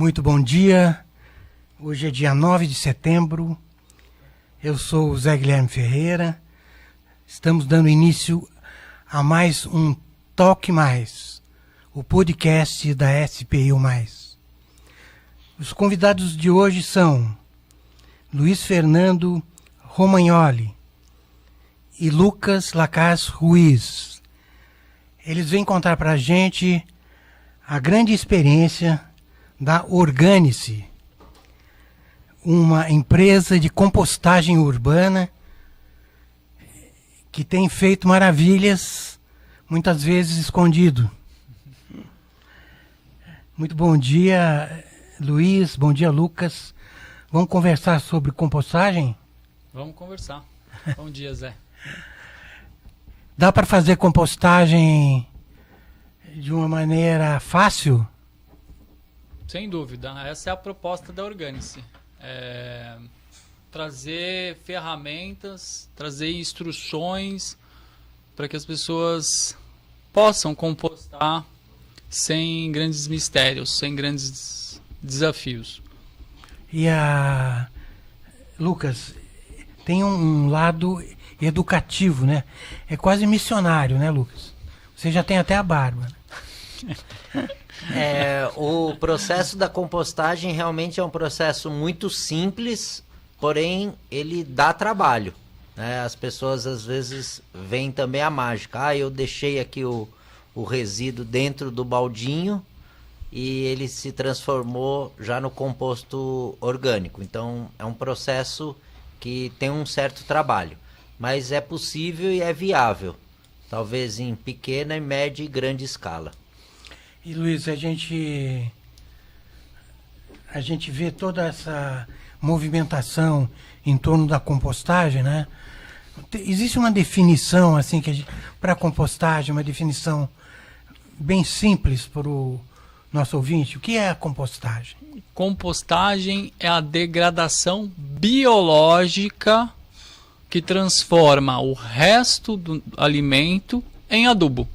Muito bom dia. Hoje é dia 9 de setembro. Eu sou o Zé Guilherme Ferreira. Estamos dando início a mais um Toque Mais, o podcast da SPIU+. Os convidados de hoje são Luiz Fernando Romagnoli e Lucas Lacaz Ruiz. Eles vêm contar para a gente a grande experiência da Organice, uma empresa de compostagem urbana que tem feito maravilhas, muitas vezes escondido. Muito bom dia, Luiz. Bom dia, Lucas. Vamos conversar sobre compostagem? Vamos conversar. Bom dia, Zé. Dá para fazer compostagem de uma maneira fácil? Sem dúvida. Essa é a proposta da Organice. Trazer ferramentas, trazer instruções para que as pessoas possam compostar sem grandes mistérios, sem grandes desafios. E Lucas, tem um lado educativo, né? É quase missionário, né, Lucas? Você já tem até a barba. O processo da compostagem realmente é um processo muito simples, porém ele dá trabalho, né? As pessoas às vezes veem também a mágica. Eu deixei aqui o resíduo dentro do baldinho e ele se transformou já no composto orgânico. Então é um processo que tem um certo trabalho, mas é possível e é viável, talvez em pequena, média e grande escala. E Luiz, a gente vê toda essa movimentação em torno da compostagem, né? Existe uma definição assim para compostagem, uma definição bem simples para o nosso ouvinte. O que é a compostagem? Compostagem é a degradação biológica que transforma o resto do alimento em adubo.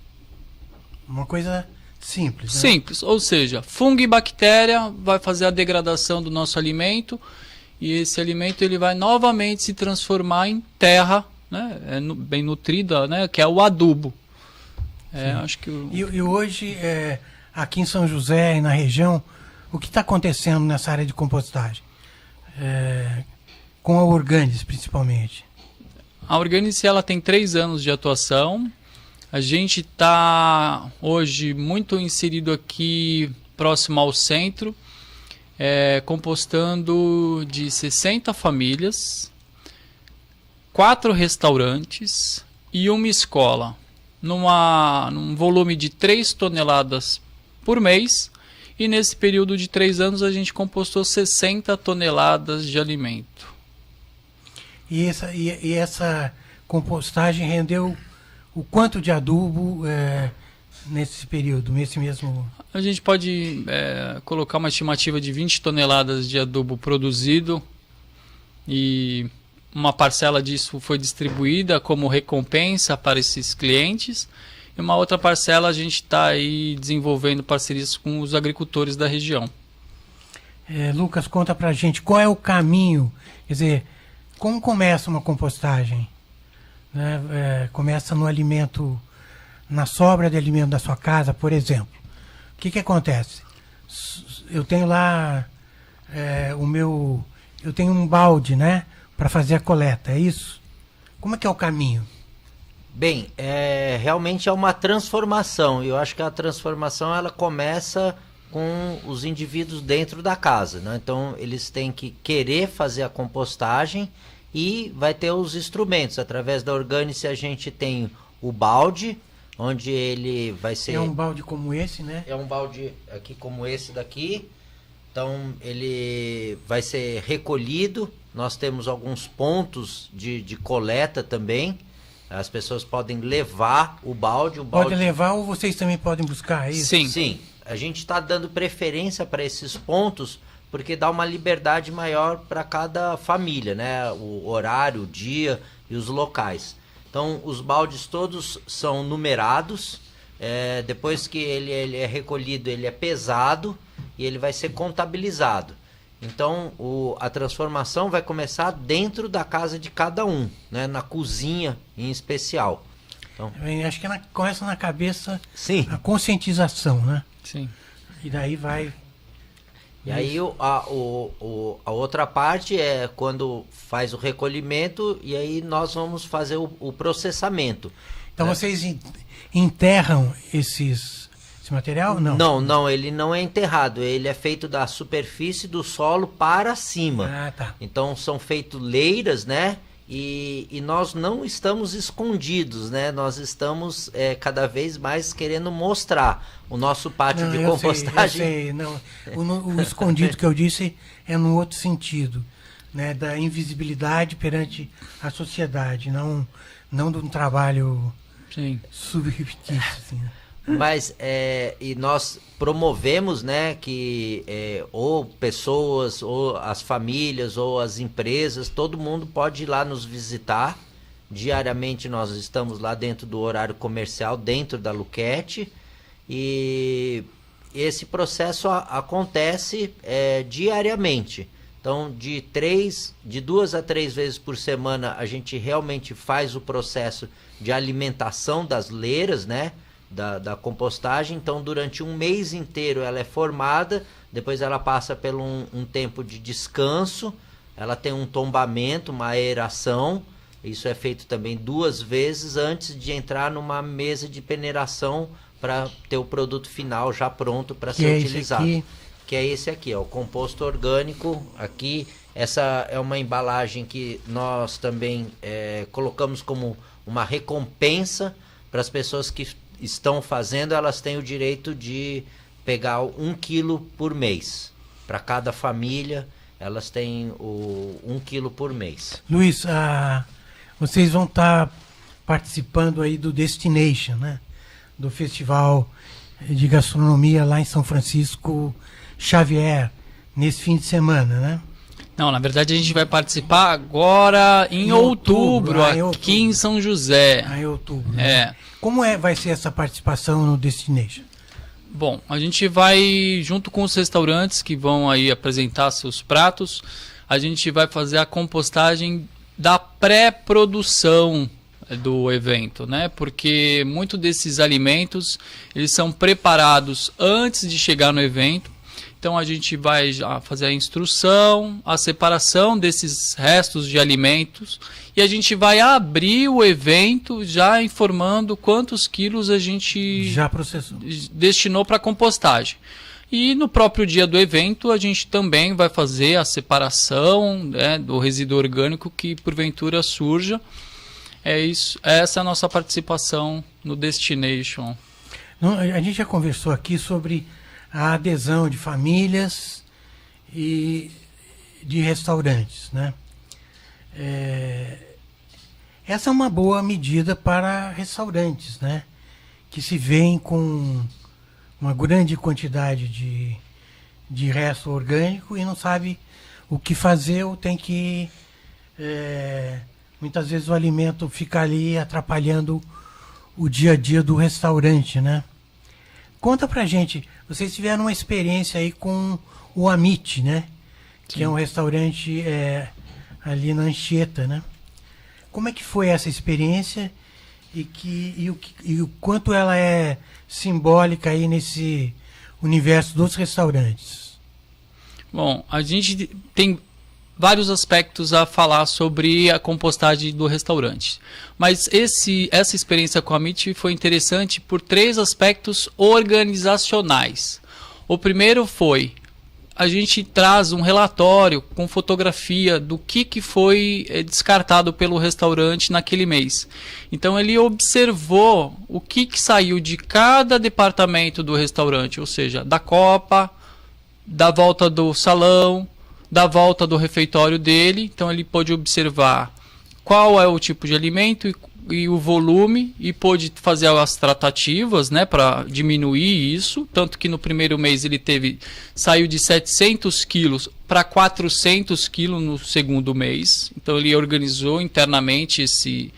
Uma coisa simples, né? Simples, ou seja, fungo e bactéria vai fazer a degradação do nosso alimento e esse alimento ele vai novamente se transformar em terra, né? Bem nutrida, né? Que é o adubo. Acho que E hoje, aqui em São José e na região, o que está acontecendo nessa área de compostagem? Com a Organice, principalmente. A Organice ela tem 3 anos de atuação. A gente está hoje muito inserido aqui próximo ao centro, compostando de 60 famílias, 4 restaurantes e uma escola, num volume de 3 toneladas por mês. E nesse período de 3 anos a gente compostou 60 toneladas de alimento. E essa compostagem rendeu o quanto de adubo nesse período, nesse mesmo... A gente pode colocar uma estimativa de 20 toneladas de adubo produzido e uma parcela disso foi distribuída como recompensa para esses clientes e uma outra parcela a gente está aí desenvolvendo parcerias com os agricultores da região. Lucas, conta pra gente qual é o caminho, quer dizer, como começa uma compostagem? Começa no alimento, na sobra de alimento da sua casa, por exemplo. O que acontece? Eu tenho lá eu tenho um balde, né, para fazer a coleta, é isso? Como é que é o caminho? Bem, realmente é uma transformação. Eu acho que a transformação ela começa com os indivíduos dentro da casa, né? Então eles têm que querer fazer a compostagem e vai ter os instrumentos. Através da Organice a gente tem o balde, onde ele vai ser... É um balde como esse, né? É um balde aqui como esse daqui. Então ele vai ser recolhido. Nós temos alguns pontos de coleta também. As pessoas podem levar o balde. Podem levar ou vocês também podem buscar, é isso? Sim. A gente está dando preferência para esses pontos porque dá uma liberdade maior para cada família, né? O horário, o dia e os locais. Então, os baldes todos são numerados. Depois que ele é recolhido, ele é pesado e ele vai ser contabilizado. Então, a transformação vai começar dentro da casa de cada um, né? Na cozinha em especial. Então, acho que começa na cabeça. Sim. A conscientização, né? Sim. E daí vai... E aí a outra parte é quando faz o recolhimento e aí nós vamos fazer o processamento. Então, né? Vocês enterram esse material? Não. Não, ele não é enterrado, ele é feito da superfície do solo para cima. Ah, tá. Então são feitas leiras, né? E nós não estamos escondidos, né? Nós estamos cada vez mais querendo mostrar o nosso pátio de compostagem. Sei. Não, o escondido que eu disse é no outro sentido, né? Da invisibilidade perante a sociedade, não de um trabalho subfictício, assim, né? Mas e nós promovemos, né, que ou pessoas, ou as famílias, ou as empresas, todo mundo pode ir lá nos visitar. Diariamente nós estamos lá dentro do horário comercial, dentro da Luquete, e esse processo acontece diariamente. Então, de 2 a 3 vezes por semana, a gente realmente faz o processo de alimentação das leiras, né? Da compostagem. Então, durante um mês inteiro ela é formada, depois ela passa por um tempo de descanso, ela tem um tombamento, uma aeração. Isso é feito também 2 vezes antes de entrar numa mesa de peneiração para ter o produto final já pronto para ser utilizado. Que é esse aqui, ó, o composto orgânico. Aqui, essa é uma embalagem que nós também colocamos como uma recompensa para as pessoas que estão fazendo. Elas têm o direito de pegar 1 quilo por mês. Para cada família, elas têm 1 quilo por mês. Luiz, vocês vão estar participando aí do Destination, né? Do Festival de Gastronomia lá em São Francisco Xavier, nesse fim de semana, né? Não, na verdade a gente vai participar agora em outubro, aqui em São José. Em outubro. Né? Como vai ser essa participação no Destination? Bom, a gente vai, junto com os restaurantes que vão aí apresentar seus pratos, a gente vai fazer a compostagem da pré-produção do evento, né? Porque muitos desses alimentos, eles são preparados antes de chegar no evento. Então a gente vai fazer a instrução, a separação desses restos de alimentos e a gente vai abrir o evento já informando quantos quilos a gente já processou, destinou para compostagem. E no próprio dia do evento a gente também vai fazer a separação, né, do resíduo orgânico que porventura surja. É isso, essa é a nossa participação no Destination. A gente já conversou aqui sobre a adesão de famílias e de restaurantes, né? Essa é uma boa medida para restaurantes, né? Que se veem com uma grande quantidade de resto orgânico e não sabe o que fazer ou tem que... muitas vezes o alimento fica ali atrapalhando o dia a dia do restaurante, né? Conta pra gente, vocês tiveram uma experiência aí com o Amit, né? Que Sim. É um restaurante ali na Anchieta, né? Como é que foi essa experiência e o quanto ela é simbólica aí nesse universo dos restaurantes? Bom, a gente tem vários aspectos a falar sobre a compostagem do restaurante. Mas essa experiência com a Amit foi interessante por 3 aspectos organizacionais. O primeiro foi, a gente traz um relatório com fotografia do que foi descartado pelo restaurante naquele mês. Então ele observou o que saiu de cada departamento do restaurante, ou seja, da copa, da volta do salão, da volta do refeitório dele. Então ele pôde observar qual é o tipo de alimento e o volume e pôde fazer as tratativas, né, para diminuir isso, tanto que no primeiro mês ele saiu de 700 quilos para 400 quilos no segundo mês. Então ele organizou internamente esse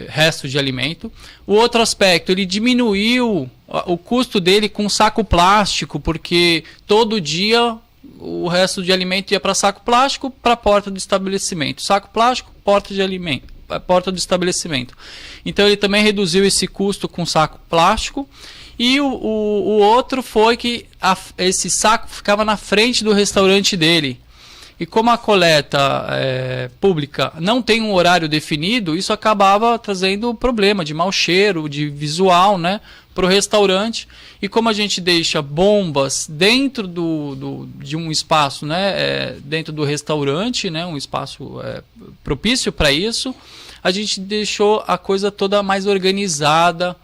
resto de alimento. O outro aspecto, ele diminuiu o custo dele com saco plástico, porque todo dia o resto de alimento ia para saco plástico, para a porta do estabelecimento. Saco plástico, porta de alimento, porta do estabelecimento. Então ele também reduziu esse custo com saco plástico. E o outro foi que esse saco ficava na frente do restaurante dele. E como a coleta pública não tem um horário definido, isso acabava trazendo problema de mau cheiro, de visual, né, para o restaurante. E como a gente deixa bombas dentro de um espaço, né, dentro do restaurante, né, um espaço propício para isso, a gente deixou a coisa toda mais organizada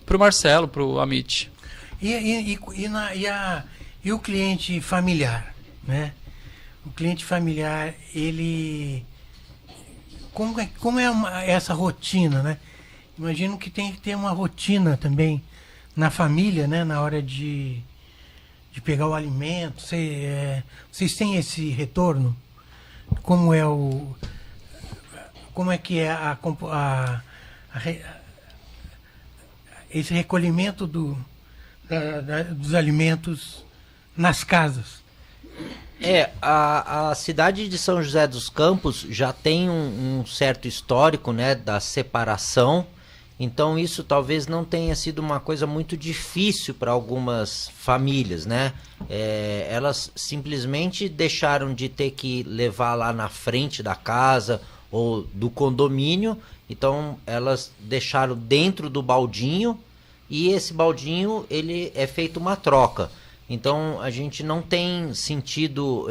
para o Marcelo, para o Amit. E o cliente familiar, né? O cliente familiar, ele... Como é essa rotina, né? Imagino que tem que ter uma rotina também na família, né? Na hora de pegar o alimento. Vocês têm esse retorno? Como é que é esse recolhimento dos alimentos nas casas? A cidade de São José dos Campos já tem um certo histórico, né, da separação, então isso talvez não tenha sido uma coisa muito difícil para algumas famílias, né? Elas simplesmente deixaram de ter que levar lá na frente da casa ou do condomínio, então elas deixaram dentro do baldinho, e esse baldinho ele é feito uma troca. Então a gente não tem sentido,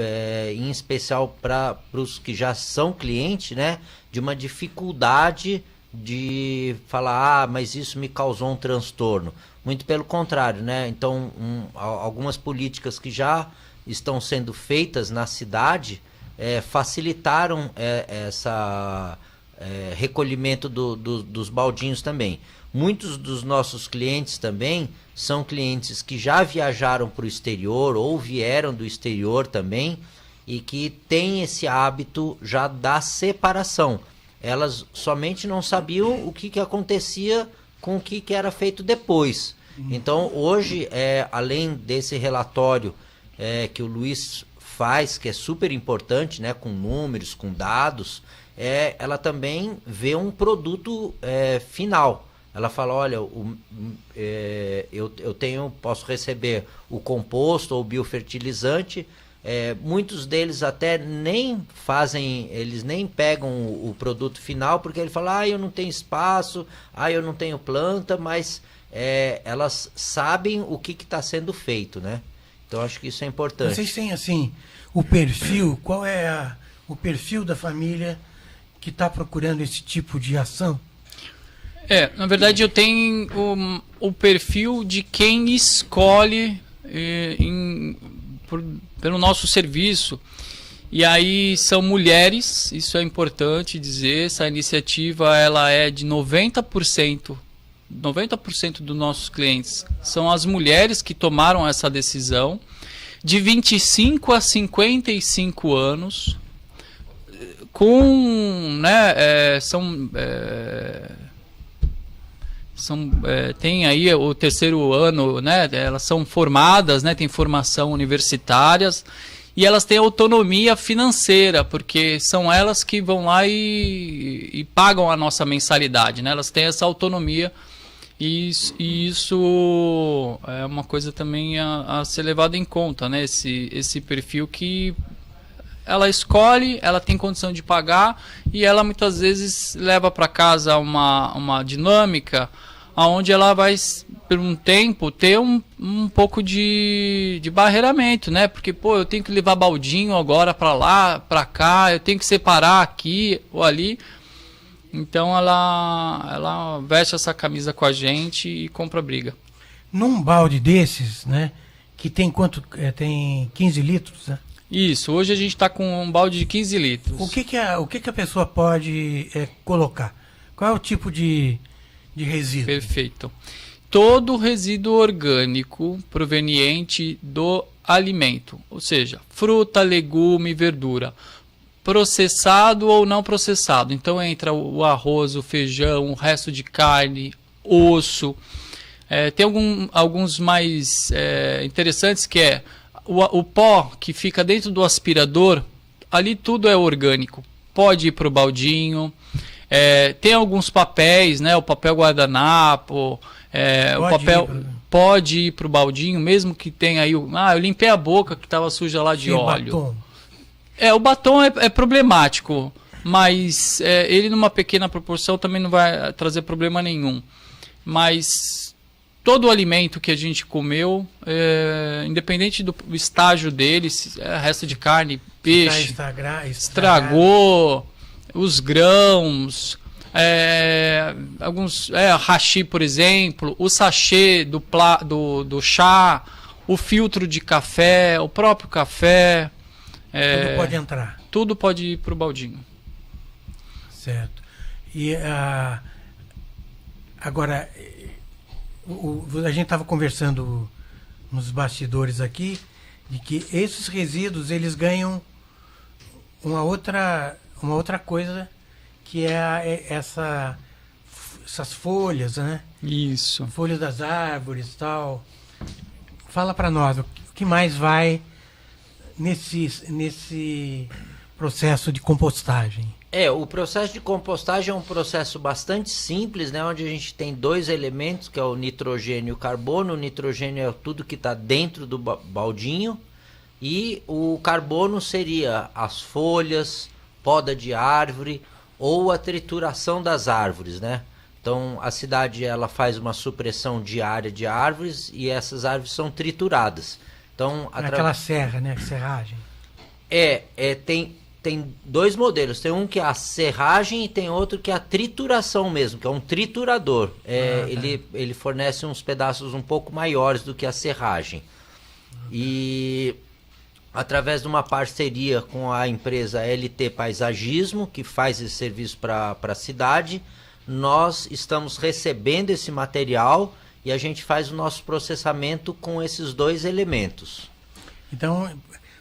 em especial para os que já são clientes, né, de uma dificuldade de falar, mas isso me causou um transtorno. Muito pelo contrário, né? Então algumas políticas que já estão sendo feitas na cidade facilitaram essa recolhimento dos baldinhos também. Muitos dos nossos clientes também são clientes que já viajaram para o exterior ou vieram do exterior também e que têm esse hábito já da separação. Elas somente não sabiam o que acontecia com o que era feito depois. Então hoje, além desse relatório que o Luiz faz, que é super importante, né, com números, com dados, ela também vê um produto final. Ela fala, olha, eu posso receber o composto ou o biofertilizante. Muitos deles até nem fazem, eles nem pegam o produto final, porque ele fala, eu não tenho espaço, eu não tenho planta, mas elas sabem o que está sendo feito, né? Então acho que isso é importante. Vocês têm assim o perfil, qual é o perfil da família que está procurando esse tipo de ação? Na verdade eu tenho o perfil de quem escolhe pelo nosso serviço. E aí são mulheres, isso é importante dizer, essa iniciativa ela é de 90% dos nossos clientes são as mulheres que tomaram essa decisão, de 25 a 55 anos, tem aí o terceiro ano, né? Elas são formadas, né? Tem formação universitárias e elas têm autonomia financeira, porque são elas que vão lá e pagam a nossa mensalidade, né? Elas têm essa autonomia e isso é uma coisa também a ser levado em conta, né? Esse perfil que ela escolhe, ela tem condição de pagar e ela muitas vezes leva para casa uma dinâmica onde ela vai, por um tempo, ter um pouco de barreiramento, né? Porque, eu tenho que levar baldinho agora para lá, para cá, eu tenho que separar aqui ou ali. Então ela veste essa camisa com a gente e compra briga. Num balde desses, né? Que tem quanto? Tem 15 litros, né? Isso, hoje a gente está com um balde de 15 litros. O que a pessoa pode colocar? Qual é o tipo de resíduo? Perfeito. Todo resíduo orgânico proveniente do alimento, ou seja, fruta, legume, verdura, processado ou não processado. Então entra o arroz, o feijão, o resto de carne, osso. Tem alguns mais interessantes, que é o pó que fica dentro do aspirador. Ali tudo é orgânico. Pode ir para o baldinho. Tem alguns papéis, né? O papel guardanapo, o papel pode ir para o baldinho, mesmo que tenha aí eu limpei a boca que estava suja lá de óleo. Batom. O batom é problemático, mas ele numa pequena proporção também não vai trazer problema nenhum. Mas todo o alimento que a gente comeu, independente do estágio dele, resto de carne, peixe, estragou, os grãos, alguns hashi, por exemplo, o sachê do chá, o filtro de café, o próprio café. Tudo pode entrar. Tudo pode ir para o baldinho. Certo. E agora, a gente estava conversando nos bastidores aqui de que esses resíduos eles ganham uma outra coisa, que é essas folhas, né? Isso. Folhas das árvores, tal. Fala para nós o que mais vai nesse processo de compostagem. O processo de compostagem é um processo bastante simples, né? Onde a gente tem dois elementos, que é o nitrogênio e o carbono. O nitrogênio é tudo que está dentro do baldinho, e o carbono seria as folhas, poda de árvore ou a trituração das árvores, né? Então a cidade ela faz uma supressão diária de árvores e essas árvores são trituradas. Então, aquela serra, né? Serragem. Tem dois modelos. Tem um que é a serragem e tem outro que é a trituração mesmo, que é um triturador. Ele fornece uns pedaços um pouco maiores do que a serragem. E através de uma parceria com a empresa LT Paisagismo, que faz esse serviço para a cidade, nós estamos recebendo esse material e a gente faz o nosso processamento com esses dois elementos. Então,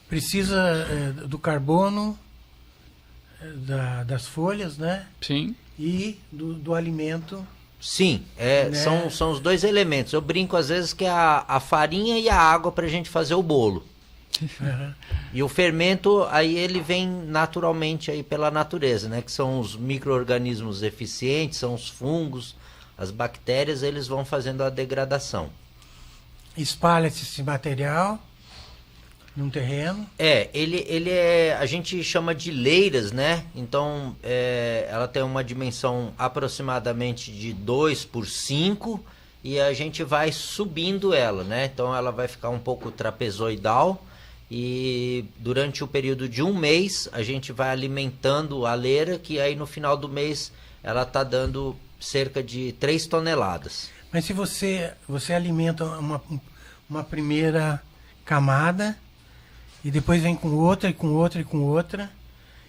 precisa do carbono, das folhas, né? Sim. E do alimento. Sim, né? São os dois elementos. Eu brinco às vezes que é a farinha e a água para a gente fazer o bolo. Uhum. E o fermento, aí ele vem naturalmente aí pela natureza, né? Que são os micro-organismos eficientes, são os fungos, as bactérias, eles vão fazendo a degradação. Espalha-se esse material num terreno? A gente chama de leiras, né? Então, ela tem uma dimensão aproximadamente de 2 por 5 e a gente vai subindo ela, né? Então, ela vai ficar um pouco trapezoidal e durante o período de um mês a gente vai alimentando a leira, que aí no final do mês ela está dando cerca de 3 toneladas. Mas se você alimenta uma primeira camada e depois vem com outra e com outra e com outra,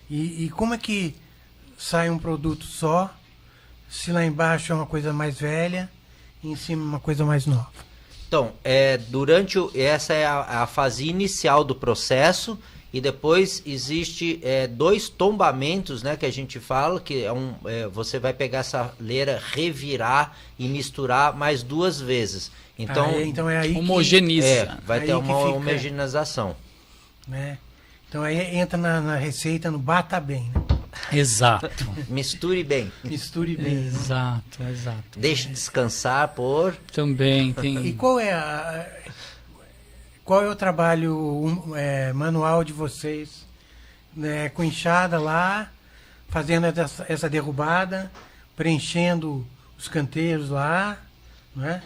e como é que sai um produto só, se lá embaixo é uma coisa mais velha e em cima uma coisa mais nova? Então, essa é a fase inicial do processo, e depois existe 2 tombamentos, né, que a gente fala, que você vai pegar essa leira, revirar e misturar mais 2 vezes. Então é aí homogeniza. Vai ter uma homogeneização. Né? Então aí entra na receita, no bata bem, né? Exato. Misture bem. Misture bem. Exato. Deixe descansar por... Também tem... E qual é o trabalho manual de vocês, né, com enxada lá, fazendo essa derrubada, preenchendo os canteiros lá, não é?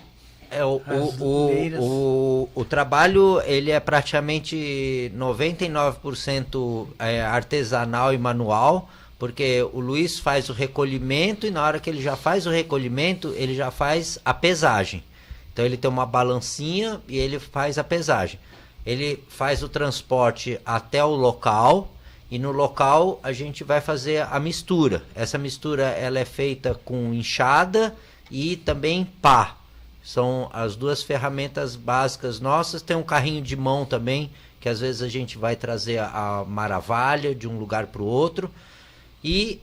O trabalho ele é praticamente 99% artesanal e manual, porque o Luiz faz o recolhimento e na hora que ele já faz o recolhimento, ele já faz a pesagem. Então ele tem uma balancinha e ele faz a pesagem. Ele faz o transporte até o local e no local a gente vai fazer a mistura. Essa mistura ela é feita com enxada e também pá. São as 2 ferramentas básicas nossas. Tem um carrinho de mão também, que às vezes a gente vai trazer a maravilha de um lugar para o outro. E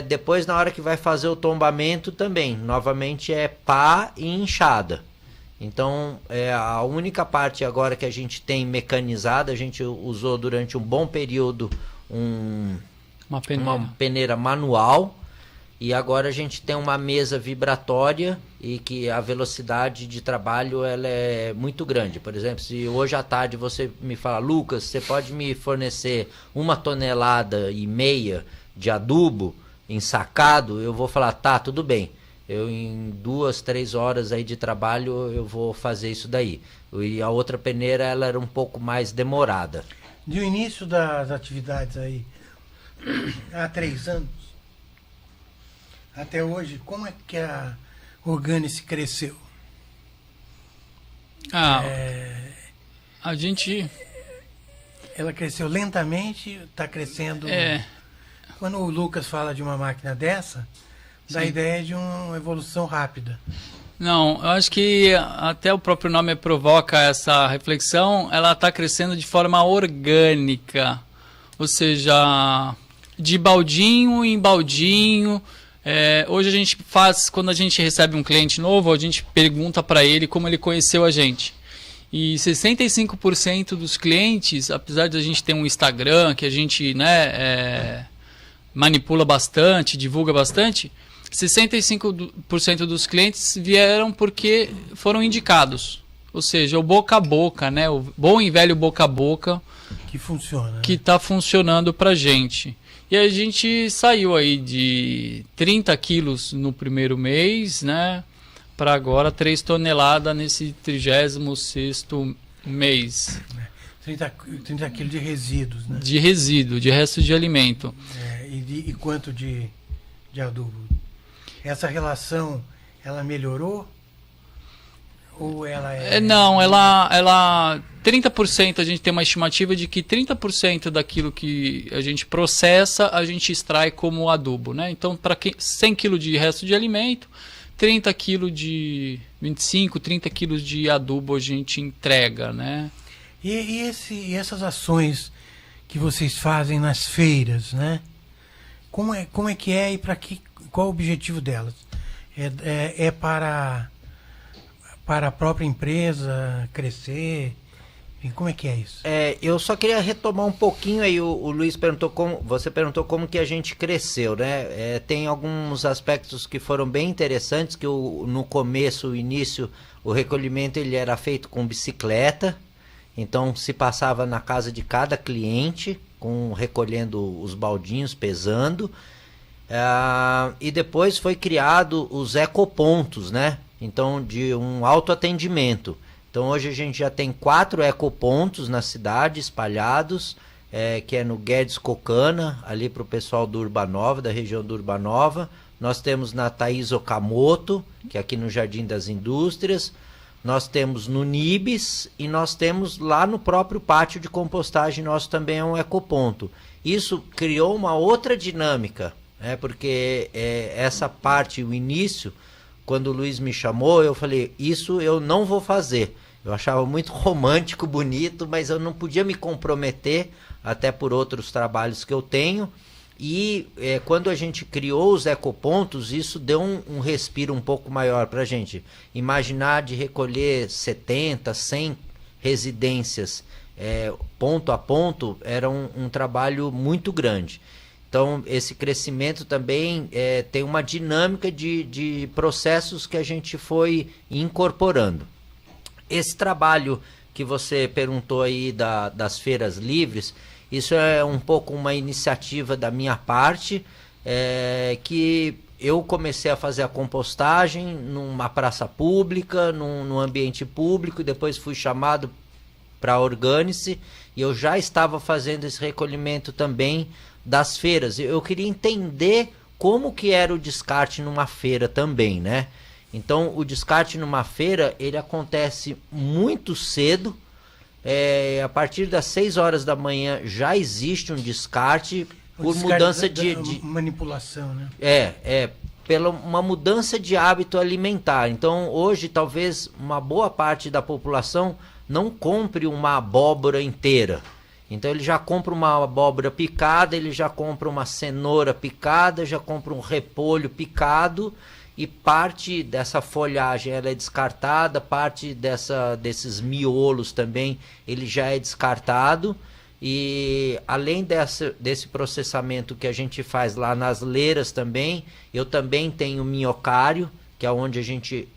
depois, na hora que vai fazer o tombamento também, novamente é pá e enxada. Então, a única parte agora que a gente tem mecanizada, a gente usou durante um bom período uma peneira manual, e agora a gente tem uma mesa vibratória e que a velocidade de trabalho ela é muito grande. Por exemplo, se hoje à tarde você me fala, Lucas, você pode me fornecer 1,5 toneladas de adubo ensacado, eu vou falar, tá, tudo bem. Eu em 2, 3 horas aí de trabalho eu vou fazer isso daí. E a outra peneira ela era um pouco mais demorada. Do início das atividades aí, há 3 anos, até hoje, como é que a Organice cresceu? A gente... Ela cresceu lentamente, está crescendo... Quando o Lucas fala de uma máquina dessa, dá a ideia de uma evolução rápida. Não, eu acho que até o próprio nome provoca essa reflexão. Ela está crescendo de forma orgânica, ou seja, de baldinho em baldinho. Hoje a gente faz, quando a gente recebe um cliente novo, a gente pergunta para ele como ele conheceu a gente. E 65% dos clientes, apesar de a gente ter um Instagram que a gente manipula bastante, divulga bastante, 65% dos clientes vieram porque foram indicados. Ou seja, o boca a boca, né? O bom e velho boca a boca que funciona, que está funcionando para a gente. E a gente saiu aí de 30 quilos no primeiro mês, né? Para agora 3 toneladas nesse 36º mês. 30 quilos de resíduos, né? De resíduo, de resto de alimento. E quanto de adubo? Essa relação, ela melhorou? Ou ela Não, ela 30%, a gente tem uma estimativa de que 30% daquilo que a gente processa, a gente extrai como adubo, né? Então, para 100 kg de resto de alimento, 30 kg de 25, 30 kg de adubo a gente entrega, né? E essas ações que vocês fazem nas feiras, né? Como é que é e qual o objetivo delas? É para a própria empresa crescer? E como é que é isso? Eu só queria retomar um pouquinho aí, o Luiz perguntou você perguntou como que a gente cresceu, né? Tem alguns aspectos que foram bem interessantes, que no começo, o início, o recolhimento ele era feito com bicicleta, então se passava na casa de cada cliente, recolhendo os baldinhos, pesando, e depois foi criado os ecopontos, né? Então, de um autoatendimento. Então, hoje a gente já tem 4 ecopontos na cidade, espalhados, que é no Guedes Cocana, ali para o pessoal do Urbanova, da região do Urbanova. Nós temos na Thaís Okamoto, que é aqui no Jardim das Indústrias. Nós temos no Nibis e nós temos lá no próprio pátio de compostagem, nosso também é um ecoponto. Isso criou uma outra dinâmica, né? Porque essa parte, o início, quando o Luiz me chamou, eu falei, isso eu não vou fazer. Eu achava muito romântico, bonito, mas eu não podia me comprometer, até por outros trabalhos que eu tenho. E quando a gente criou os ecopontos, isso deu um respiro um pouco maior para a gente. Imaginar de recolher 70, 100 residências ponto a ponto era um trabalho muito grande. Então, esse crescimento também tem uma dinâmica de processos que a gente foi incorporando. Esse trabalho que você perguntou aí das feiras livres, isso é um pouco uma iniciativa da minha parte, que eu comecei a fazer a compostagem numa praça pública, num ambiente público, e depois fui chamado para a Organice, e eu já estava fazendo esse recolhimento também das feiras. Eu queria entender como que era o descarte numa feira também, né? Então, o descarte numa feira, ele acontece muito cedo, a partir das 6 horas da manhã já existe um descarte por mudança de manipulação, né? Pela uma mudança de hábito alimentar. Então, hoje, talvez uma boa parte da população não compre uma abóbora inteira. Então ele já compra uma abóbora picada, ele já compra uma cenoura picada, já compra um repolho picado, e parte dessa folhagem ela é descartada, parte desses miolos também ele já é descartado. E além desse processamento que a gente faz lá nas leiras também, eu também tenho minhocário, que é onde a gente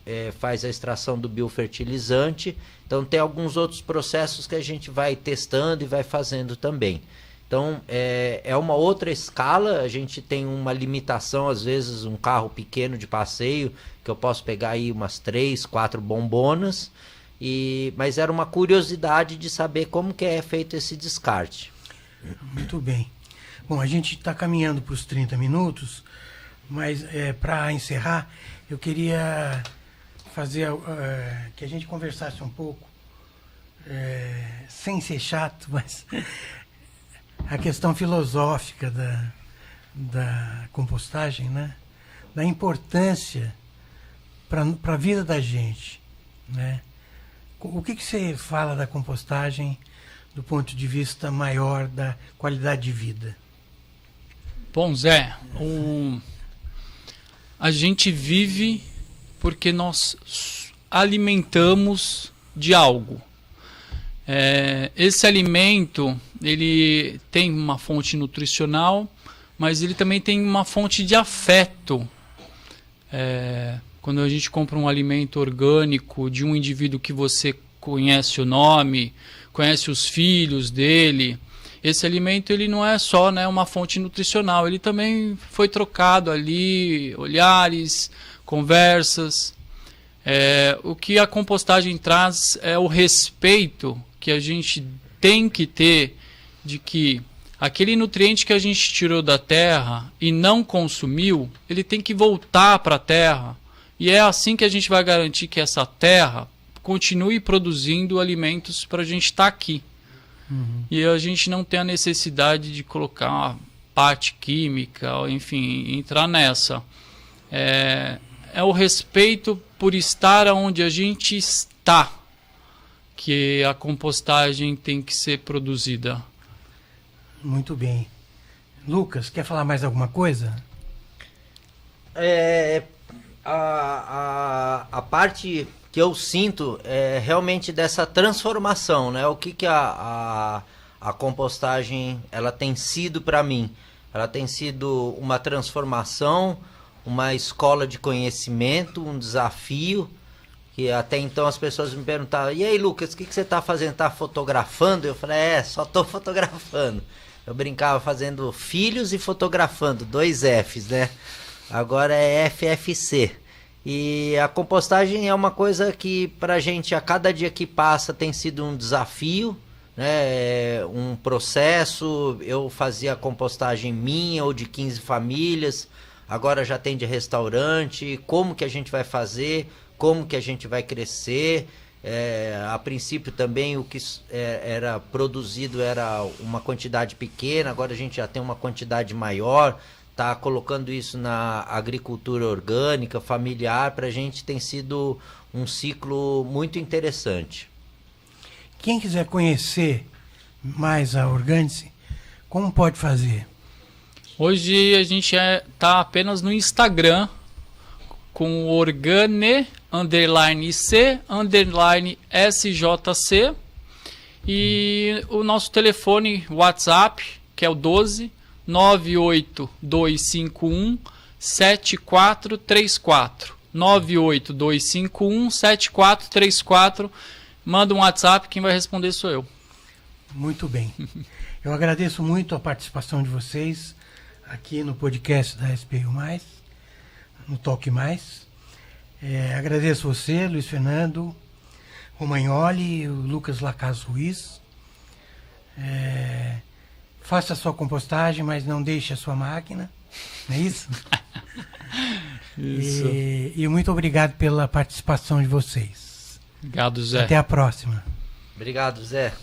faz a extração do biofertilizante. Então tem alguns outros processos que a gente vai testando e vai fazendo também. Então é uma outra escala, a gente tem uma limitação, às vezes um carro pequeno de passeio, que eu posso pegar aí umas 3, 4 bombonas, mas era uma curiosidade de saber como que é feito esse descarte. Muito bem. Bom, a gente está caminhando para os 30 minutos, mas para encerrar, eu queria fazer que a gente conversasse um pouco, sem ser chato, mas a questão filosófica da compostagem, né? Da importância para a vida da gente, né? O que você fala da compostagem do ponto de vista maior da qualidade de vida? Bom, Zé, a gente vive porque nós alimentamos de algo. Esse alimento, ele tem uma fonte nutricional, mas ele também tem uma fonte de afeto. Quando a gente compra um alimento orgânico de um indivíduo que você conhece o nome, conhece os filhos dele, esse alimento ele não é só, né, uma fonte nutricional, ele também foi trocado ali, olhares, conversas. O que a compostagem traz é o respeito que a gente tem que ter de que aquele nutriente que a gente tirou da terra e não consumiu, ele tem que voltar para a terra. E é assim que a gente vai garantir que essa terra continue produzindo alimentos para a gente estar aqui. Uhum. E a gente não tem a necessidade de colocar uma parte química, enfim, entrar nessa. É o respeito por estar onde a gente está que a compostagem tem que ser produzida. Muito bem. Lucas, quer falar mais alguma coisa? A parte que eu sinto é realmente dessa transformação, né? O que a compostagem ela tem sido para mim? Ela tem sido uma transformação, uma escola de conhecimento, um desafio, que até então as pessoas me perguntavam: e aí, Lucas, o que você está fazendo? Está fotografando? Eu falei: só estou fotografando. Eu brincava fazendo filhos e fotografando, 2 Fs, né? Agora é FFC. E a compostagem é uma coisa que pra gente, a cada dia que passa, tem sido um desafio, né? Um processo. Eu fazia a compostagem minha ou de 15 famílias, agora já tem de restaurante. Como que a gente vai fazer? Como que a gente vai crescer? A princípio também o que era produzido era uma quantidade pequena, agora a gente já tem uma quantidade maior. Tá colocando isso na agricultura orgânica, familiar, para a gente tem sido um ciclo muito interessante. Quem quiser conhecer mais a Orgânice, como pode fazer? Hoje a gente tá apenas no Instagram com organe_c_sjc e o nosso telefone WhatsApp, que é o 98251-7434. 98251-7434. Manda um WhatsApp, quem vai responder sou eu. Muito bem. Eu agradeço muito a participação de vocês aqui no podcast da SPU+, no Toque Mais. Agradeço você, Luiz Fernando Romagnoli e o Lucas Lacaz Ruiz. Faça a sua compostagem, mas não deixe a sua máquina. Não é isso? Isso. E muito obrigado pela participação de vocês. Obrigado, Zé. Até a próxima. Obrigado, Zé.